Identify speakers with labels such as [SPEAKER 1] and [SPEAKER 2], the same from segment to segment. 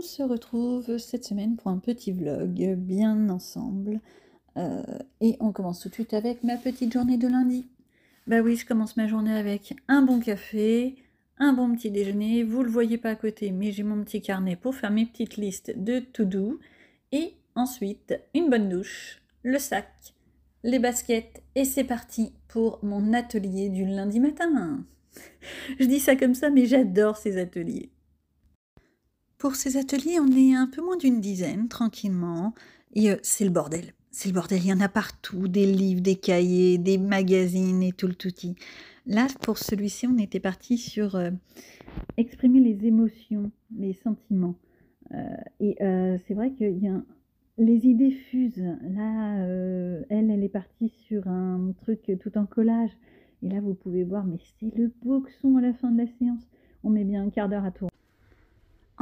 [SPEAKER 1] On se retrouve cette semaine pour un petit vlog bien ensemble. Et on commence tout de suite avec ma petite journée de lundi. Bah oui, je commence ma journée avec un bon café, un bon petit déjeuner. Vous le voyez pas à côté, mais j'ai mon petit carnet pour faire mes petites listes de to-do. Et ensuite, une bonne douche, le sac, les baskets. Et c'est parti pour mon atelier du lundi matin. Je dis ça comme ça, mais j'adore ces ateliers. Pour ces ateliers, on est un peu moins d'une dizaine, tranquillement, et c'est le bordel. C'est le bordel, il y en a partout, des livres, des cahiers, des magazines et tout le touti. Là, pour celui-ci, on était parti sur exprimer les émotions, les sentiments. C'est vrai que les idées fusent. Là, elle est partie sur un truc tout en collage. Et là, vous pouvez voir, mais c'est le boxon à la fin de la séance. On met bien un quart d'heure à tout.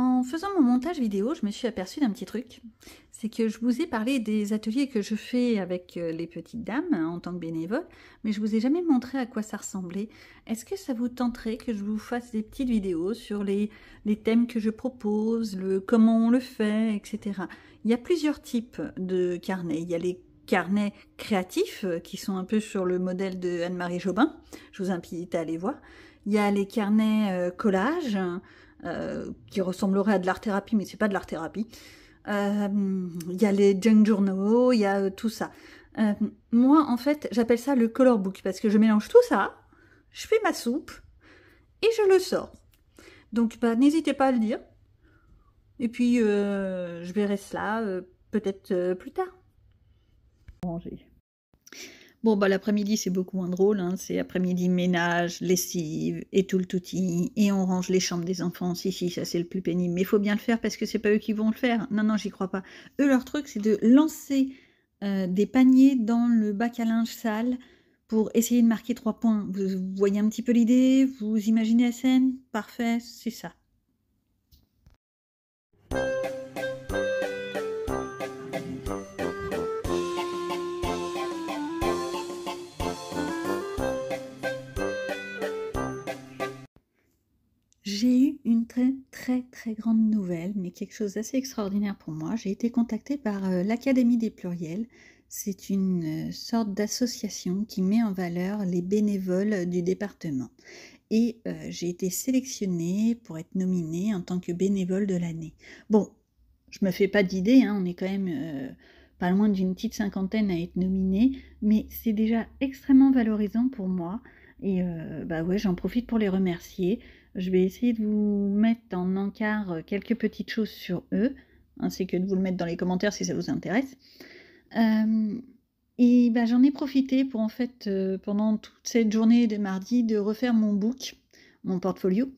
[SPEAKER 1] En faisant mon montage vidéo, je me suis aperçue d'un petit truc. C'est que je vous ai parlé des ateliers que je fais avec les petites dames en tant que bénévole, mais je vous ai jamais montré à quoi ça ressemblait. Est-ce que ça vous tenterait que je vous fasse des petites vidéos sur les thèmes que je propose, comment on le fait, etc. Il y a plusieurs types de carnets. Il y a les carnets créatifs qui sont un peu sur le modèle de Anne-Marie Jobin. Je vous invite à aller voir. Il y a les carnets collages, qui ressemblerait à de l'art-thérapie, mais c'est pas de l'art-thérapie. Il y a les junk journaux, il y a tout ça. Moi, en fait, j'appelle ça le color book, parce que je mélange tout ça, je fais ma soupe, et je le sors. Donc, bah, n'hésitez pas à le dire. Et puis, je verrai cela peut-être plus tard. Ranger. Bon, bah, l'après-midi, c'est beaucoup moins drôle, hein. C'est après-midi ménage, lessive et tout le touti. Et on range les chambres des enfants. Si, ça, c'est le plus pénible. Mais il faut bien le faire parce que c'est pas eux qui vont le faire. Non, j'y crois pas. Eux, leur truc, c'est de lancer des paniers dans le bac à linge sale pour essayer de marquer 3 points. Vous voyez un petit peu l'idée? Vous imaginez la scène? Parfait, c'est ça. J'ai eu une très grande nouvelle, mais quelque chose d'assez extraordinaire pour moi. J'ai été contactée par l'Académie des Pluriels. C'est une sorte d'association qui met en valeur les bénévoles du département. Et j'ai été sélectionnée pour être nominée en tant que bénévole de l'année. Bon, je me fais pas d'idée, hein, on est quand même pas loin d'une petite cinquantaine à être nominée, mais c'est déjà extrêmement valorisant pour moi. Et bah ouais, j'en profite pour les remercier. Je vais essayer de vous mettre en encart quelques petites choses sur eux, ainsi que de vous le mettre dans les commentaires si ça vous intéresse. Et bah, j'en ai profité pour en fait, pendant toute cette journée de mardi, de refaire mon book, mon portfolio.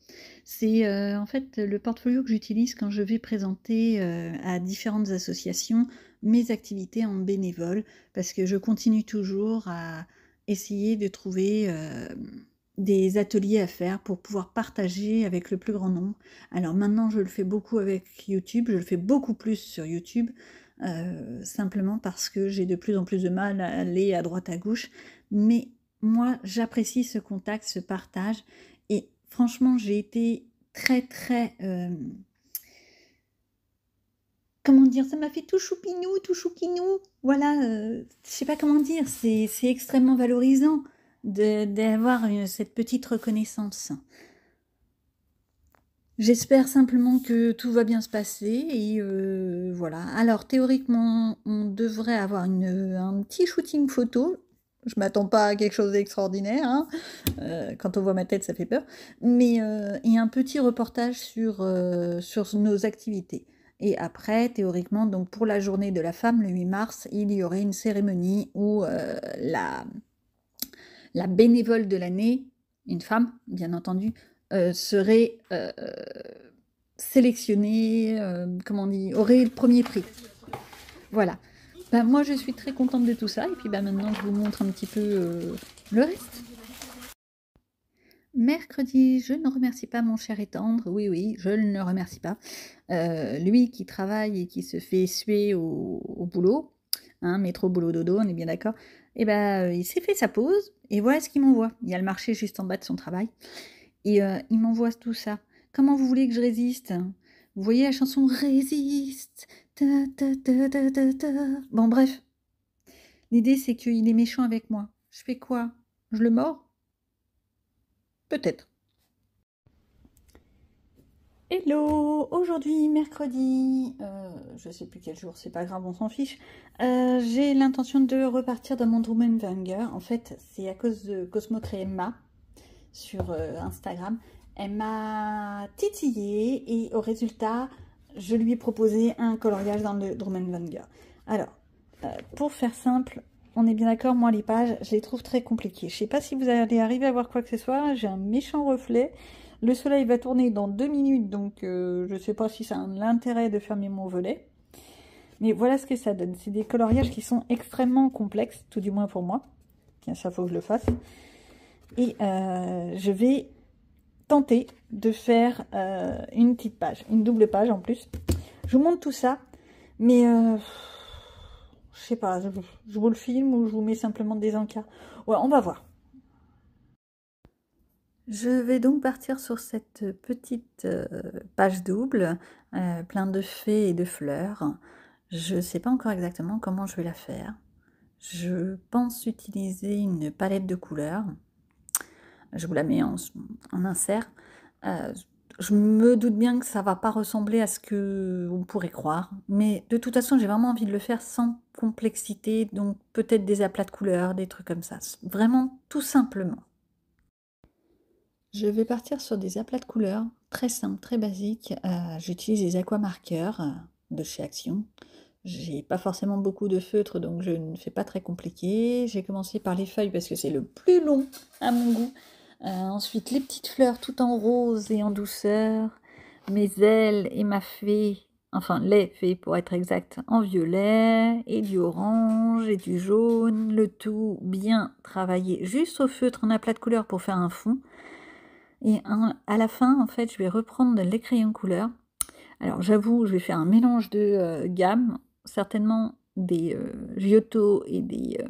[SPEAKER 1] C'est en fait le portfolio que j'utilise quand je vais présenter à différentes associations mes activités en bénévole, parce que je continue toujours à essayer de trouver des ateliers à faire pour pouvoir partager avec le plus grand nombre. Alors maintenant, je le fais beaucoup avec YouTube, je le fais beaucoup plus sur YouTube, simplement parce que j'ai de plus en plus de mal à aller à droite à gauche. Mais moi, j'apprécie ce contact, ce partage. Et franchement, j'ai été très... comment dire, ça m'a fait tout choupinou, tout chouquinou. Voilà, je sais pas comment dire, c'est extrêmement valorisant d'avoir cette petite reconnaissance. J'espère simplement que tout va bien se passer et voilà. Alors théoriquement, on devrait avoir un petit shooting photo. Je m'attends pas à quelque chose d'extraordinaire, hein. Quand on voit ma tête, ça fait peur. Mais et un petit reportage sur nos activités. Et après, théoriquement, donc pour la journée de la femme, le 8 mars, il y aurait une cérémonie où la bénévole de l'année, une femme, bien entendu, serait sélectionnée, comment on dit, aurait le premier prix. Voilà. Ben, moi, je suis très contente de tout ça. Et puis ben, maintenant, je vous montre un petit peu le reste. Mercredi, je ne remercie pas mon cher et tendre. Oui, je ne le remercie pas. Lui qui travaille et qui se fait suer au boulot, hein, métro, boulot, dodo, on est bien d'accord. Et ben, il s'est fait sa pause et voilà ce qu'il m'envoie. Il y a le marché juste en bas de son travail. Et il m'envoie tout ça. Comment vous voulez que je résiste? Vous voyez la chanson Résiste. Ta, ta, ta, ta, ta, ta. Bon, bref. L'idée, c'est qu'il est méchant avec moi. Je fais quoi? Je le mords? Peut-être. Hello! Aujourd'hui, mercredi, je sais plus quel jour, c'est pas grave, on s'en fiche. J'ai l'intention de repartir dans mon Drummenwanger. En fait, c'est à cause de Cosmo Emma sur Instagram. Elle m'a titillé et au résultat, je lui ai proposé un coloriage dans le Drummenwanger. Alors, pour faire simple, on est bien d'accord, moi les pages, je les trouve très compliquées. Je sais pas si vous allez arriver à voir quoi que ce soit, j'ai un méchant reflet. Le soleil va tourner dans 2 minutes, donc je sais pas si ça a l'intérêt de fermer mon volet. Mais voilà ce que ça donne. C'est des coloriages qui sont extrêmement complexes, tout du moins pour moi. Tiens, ça faut que je le fasse. Et je vais tenter de faire une petite page, une double page en plus. Je vous montre tout ça, mais je sais pas, je vous le filme ou je vous mets simplement des encarts. Ouais, on va voir. Je vais donc partir sur cette petite page double, plein de fées et de fleurs. Je ne sais pas encore exactement comment je vais la faire. Je pense utiliser une palette de couleurs. Je vous la mets en insert. Je me doute bien que ça ne va pas ressembler à ce que on pourrait croire. Mais de toute façon, j'ai vraiment envie de le faire sans complexité. Donc peut-être des aplats de couleurs, des trucs comme ça. Vraiment tout simplement. Je vais partir sur des aplats de couleurs très simples, très basiques. J'utilise des aquamarqueurs de chez Action. J'ai pas forcément beaucoup de feutres, donc je ne fais pas très compliqué. J'ai commencé par les feuilles parce que c'est le plus long à mon goût. Ensuite, les petites fleurs tout en rose et en douceur. Mes ailes et ma fée, enfin les fées pour être exact, en violet et du orange et du jaune. Le tout bien travaillé juste au feutre en aplat de couleurs pour faire un fond. Et à la fin, en fait, je vais reprendre les crayons couleur. Alors, j'avoue, je vais faire un mélange de gammes, certainement des Giotto et des...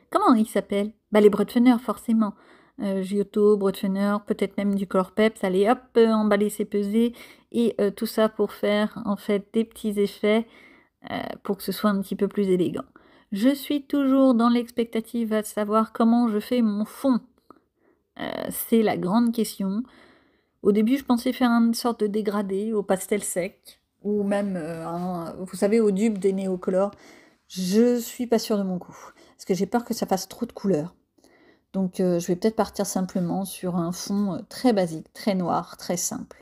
[SPEAKER 1] comment ils s'appellent? Bah, les Brutfener, forcément. Giotto, Brutfener, peut-être même du Color Peps. Allez, hop, emballer, c'est pesé. Et tout ça pour faire, en fait, des petits effets pour que ce soit un petit peu plus élégant. Je suis toujours dans l'expectative à savoir comment je fais mon fond. C'est la grande question. Au début, je pensais faire une sorte de dégradé au pastel sec, ou même, vous savez, au dupe des néocolores. Je suis pas sûre de mon coup, parce que j'ai peur que ça fasse trop de couleurs. Donc je vais peut-être partir simplement sur un fond très basique, très noir, très simple.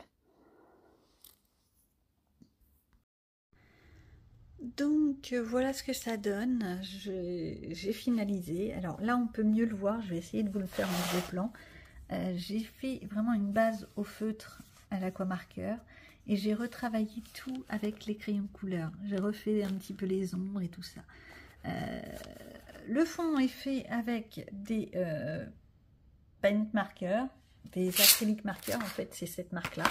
[SPEAKER 1] Donc voilà ce que ça donne. J'ai finalisé. Alors là, on peut mieux le voir. Je vais essayer de vous le faire en gros plan. J'ai fait vraiment une base au feutre à l'aquamarqueur et j'ai retravaillé tout avec les crayons couleur. J'ai refait un petit peu les ombres et tout ça. Le fond est fait avec des paint markers, des acryliques marqueurs, en fait c'est cette marque là.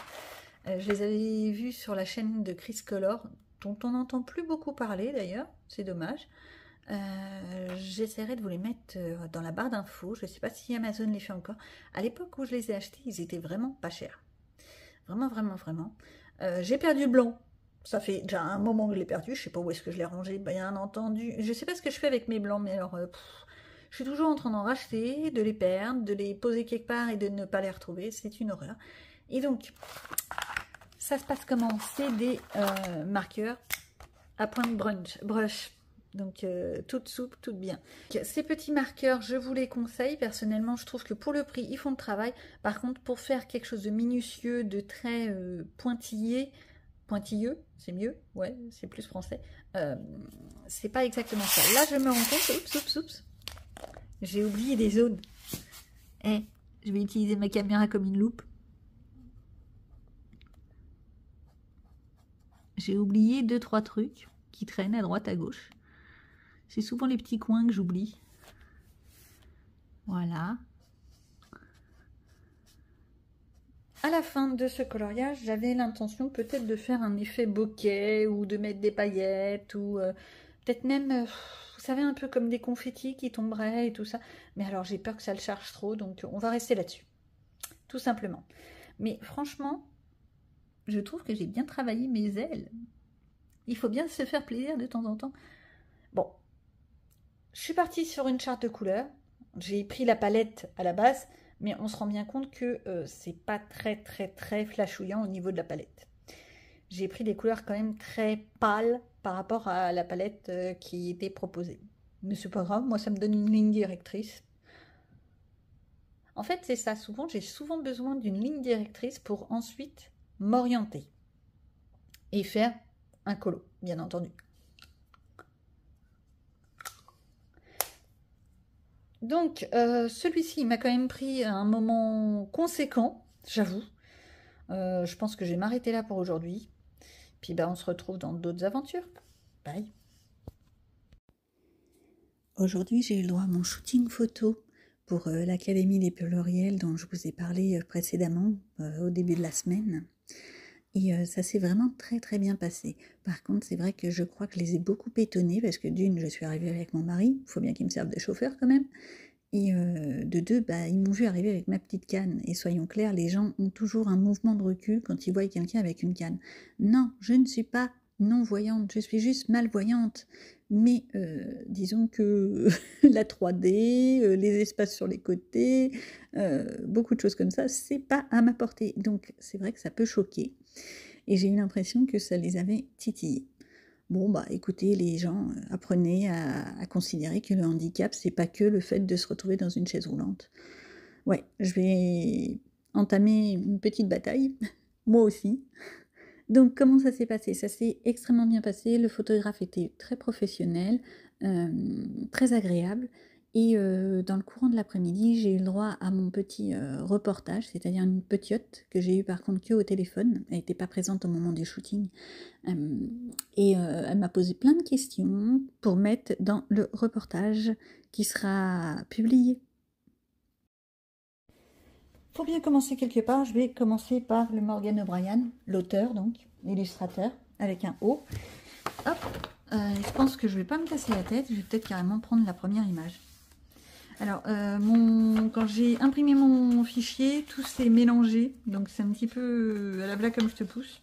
[SPEAKER 1] Je les avais vus sur la chaîne de Chris Color, dont on n'entend plus beaucoup parler d'ailleurs, c'est dommage. J'essaierai de vous les mettre dans la barre d'infos. Je ne sais pas si Amazon les fait encore. À l'époque où je les ai achetés, ils étaient vraiment pas chers. Vraiment, vraiment, vraiment. J'ai perdu le blanc. Ça fait déjà un moment que je l'ai perdu. Je ne sais pas où est-ce que je l'ai rangé. Bien entendu. Je ne sais pas ce que je fais avec mes blancs, mais alors... je suis toujours en train d'en racheter, de les perdre, de les poser quelque part et de ne pas les retrouver. C'est une horreur. Et donc, ça se passe comment? C'est des marqueurs à pointe brush. Donc, toute souple, toute bien. Ces petits marqueurs, je vous les conseille. Personnellement, je trouve que pour le prix, ils font le travail. Par contre, pour faire quelque chose de minutieux, de très pointilleux, c'est mieux, ouais, c'est plus français. C'est pas exactement ça. Là, je me rends compte, oups, j'ai oublié des zones. Je vais utiliser ma caméra comme une loupe. J'ai oublié 2-3 trucs qui traînent à droite, à gauche. C'est souvent les petits coins que j'oublie. Voilà. À la fin de ce coloriage, j'avais l'intention peut-être de faire un effet bokeh ou de mettre des paillettes ou peut-être même, vous savez, un peu comme des confettis qui tomberaient et tout ça. Mais alors, j'ai peur que ça le charge trop, donc on va rester là-dessus. Tout simplement. Mais franchement, je trouve que j'ai bien travaillé mes ailes. Il faut bien se faire plaisir de temps en temps. Bon, je suis partie sur une charte de couleurs. J'ai pris la palette à la base, mais on se rend bien compte que c'est pas très flashouillant au niveau de la palette. J'ai pris des couleurs quand même très pâles par rapport à la palette qui était proposée. Mais c'est pas grave, moi ça me donne une ligne directrice. En fait, c'est ça, j'ai souvent besoin d'une ligne directrice pour ensuite m'orienter et faire un colo, bien entendu. Donc, celui-ci, il m'a quand même pris un moment conséquent, j'avoue. Je pense que je vais m'arrêter là pour aujourd'hui. Puis, on se retrouve dans d'autres aventures. Bye. Aujourd'hui, j'ai eu le droit à mon shooting photo pour l'Académie des Pluriels dont je vous ai parlé précédemment, au début de la semaine. Et ça s'est vraiment très bien passé. Par contre, c'est vrai que je crois que je les ai beaucoup étonnés, parce que d'une, je suis arrivée avec mon mari, il faut bien qu'il me serve de chauffeur quand même, et de deux, ils m'ont vu arriver avec ma petite canne. Et soyons clairs, les gens ont toujours un mouvement de recul quand ils voient quelqu'un avec une canne. Non, je ne suis pas non-voyante, je suis juste malvoyante. Mais disons que la 3D, les espaces sur les côtés, beaucoup de choses comme ça, c'est pas à ma portée. Donc c'est vrai que ça peut choquer. Et j'ai eu l'impression que ça les avait titillés. Bon, écoutez, les gens, apprenez à considérer que le handicap, c'est pas que le fait de se retrouver dans une chaise roulante. Ouais, je vais entamer une petite bataille, moi aussi. Donc, comment ça s'est passé? Ça s'est extrêmement bien passé. Le photographe était très professionnel, très agréable. Et dans le courant de l'après-midi, j'ai eu le droit à mon petit reportage, c'est-à-dire une petite que j'ai eu par contre que au téléphone. Elle n'était pas présente au moment du shooting. Elle m'a posé plein de questions pour mettre dans le reportage qui sera publié. Pour bien commencer quelque part, je vais commencer par le Morgan O'Brien, l'auteur donc, l'illustrateur, avec un O. Hop, je pense que je vais pas me casser la tête, je vais peut-être carrément prendre la première image. Alors, quand j'ai imprimé mon fichier, tout s'est mélangé, donc c'est un petit peu à la blague comme je te pousse,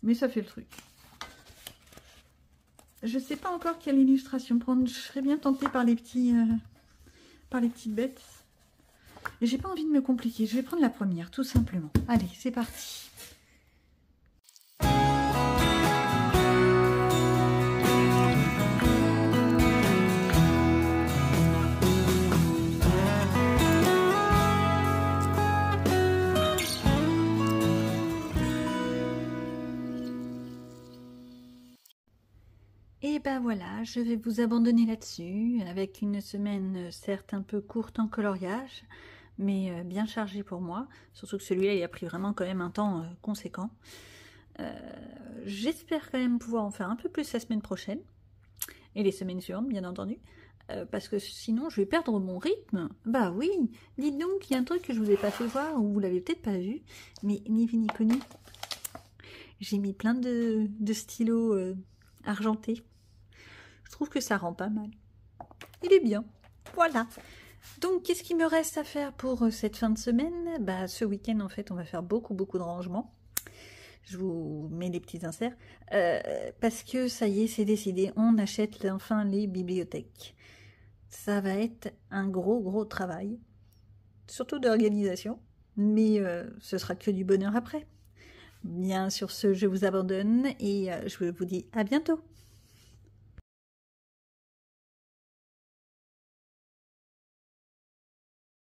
[SPEAKER 1] mais ça fait le truc. Je sais pas encore quelle illustration prendre, je serais bien tentée par les petites bêtes. Et j'ai pas envie de me compliquer, je vais prendre la première, tout simplement. Allez, c'est parti. Et voilà, je vais vous abandonner là-dessus, avec une semaine certes un peu courte en coloriage, mais bien chargée pour moi, surtout que celui-là il a pris vraiment quand même un temps conséquent. J'espère quand même pouvoir en faire un peu plus la semaine prochaine, et les semaines suivantes bien entendu, parce que sinon je vais perdre mon rythme. Bah oui, dites donc, il y a un truc que je vous ai pas fait voir, ou vous l'avez peut-être pas vu, mais ni vu ni connu. J'ai mis plein de stylos argentés. Je trouve que ça rend pas mal. Il est bien. Voilà. Donc, qu'est-ce qu'il me reste à faire pour cette fin de semaine? Ce week-end, en fait, on va faire beaucoup de rangements. Je vous mets les petits inserts. Parce que, ça y est, c'est décidé. On achète enfin les bibliothèques. Ça va être un gros travail. Surtout d'organisation. Mais ce sera que du bonheur après. Bien, sur ce, je vous abandonne et je vous dis à bientôt.